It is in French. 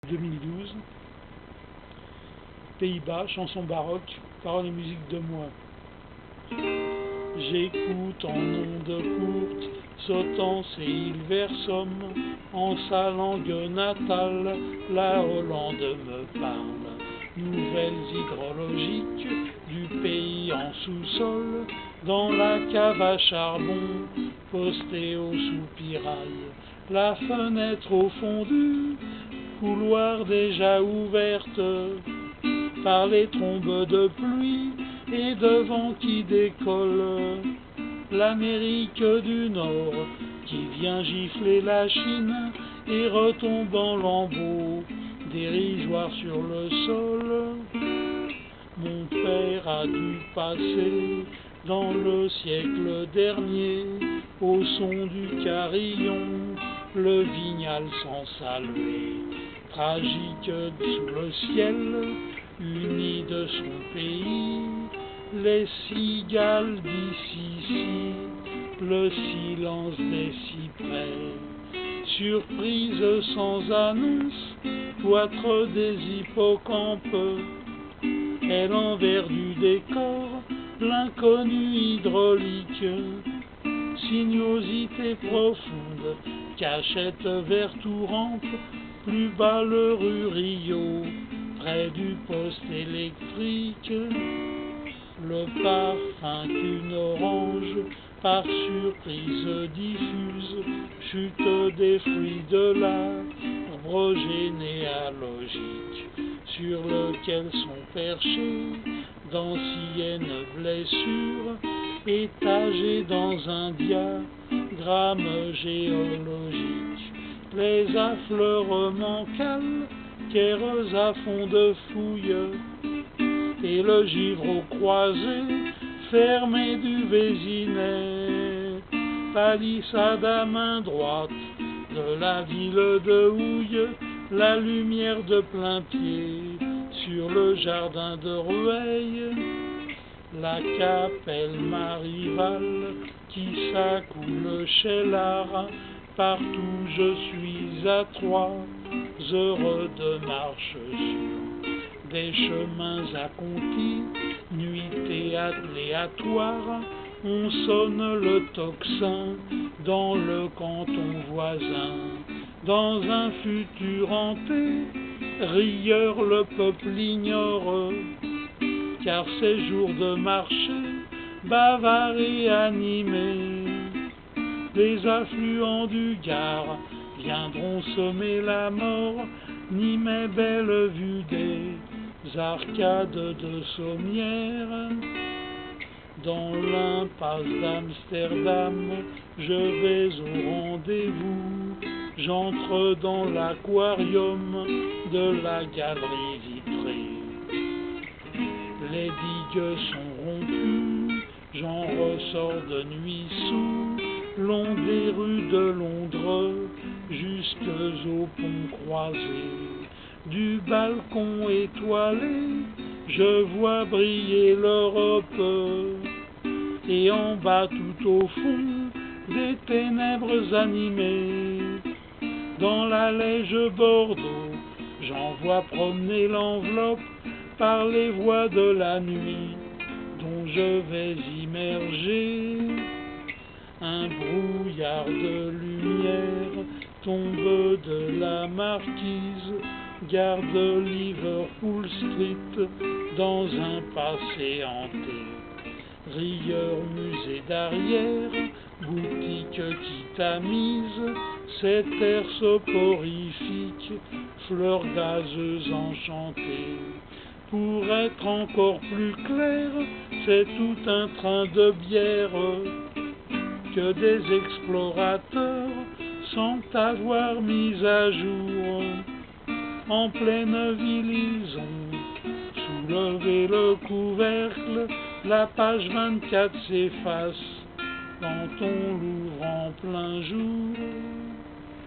2012. Pays-Bas, chanson baroque, paroles et musique de moi. J'écoute en ondes courtes, Sautence et Hilversum, en sa langue natale, la Hollande me parle. Nouvelles hydrologiques du pays en sous-sol, dans la cave à charbon, postée au soupirail. La fenêtre au fond du couloir déjà ouverte, par les trombes de pluie et de vent qui décollent. L'Amérique du Nord qui vient gifler la Chine et retombe en lambeaux, dérisoire sur le sol. Mon père a dû passer dans le siècle dernier, au son du carillon, le Vignal sans saluer, tragique sous le ciel uni de son pays, les cigales d'ici, le silence des cyprès, surprise sans annonce, cloître des hippocampes, et l'envers du décor, l'inconnu hydraulique, sinuosité profonde, cachette vert tout rampe, plus bas le rue Rio, près du poste électrique, le parfum qu'une orange par surprise diffuse, chute des fruits de l'arbre généalogique, sur lequel sont perchés d'anciennes blessures, étagées dans un diagramme géologique, les affleurements calcaires à fond de fouille, et le givre au croisé fermé du Vésinet, palissade à main droite de la ville de Houille, la lumière de plein pied sur le jardin de Rueil, la capelle Marival qui s'accoule chez l'art, partout je suis à Troyes, heureux de marche sur des chemins à continuité aléatoire. On sonne le tocsin dans le canton voisin, dans un futur hanté, rieur le peuple ignore, car ces jours de marché, bavards et animés, les affluents du Gard viendront semer la mort, ni mes belles vues des arcades de Sommières. Dans l'impasse d'Amsterdam, je vais au rendez-vous, j'entre dans l'aquarium de la galerie vitrée. Les digues sont rompues, j'en ressors de nuit sous, long des rues de Londres, jusques au pont croisé. Du balcon étoilé, je vois briller l'Europe, et en bas tout au fond, des ténèbres animées. Dans la Lège Bordeaux, j'en vois promener l'enveloppe par les voies de la nuit, dont je vais immerger. Un brouillard de lumière tombe de la marquise, garde Liverpool Street dans un passé hanté. Rieur, musée d'arrière, boutique qui tamise, cet air soporifique, fleurs gazeuses enchantées. Pour être encore plus clair, c'est tout un train de bière que des explorateurs semblent avoir mis à jour. En pleine ville, ils ont soulevé le couvercle, la page 24 s'efface quand on l'ouvre en plein jour.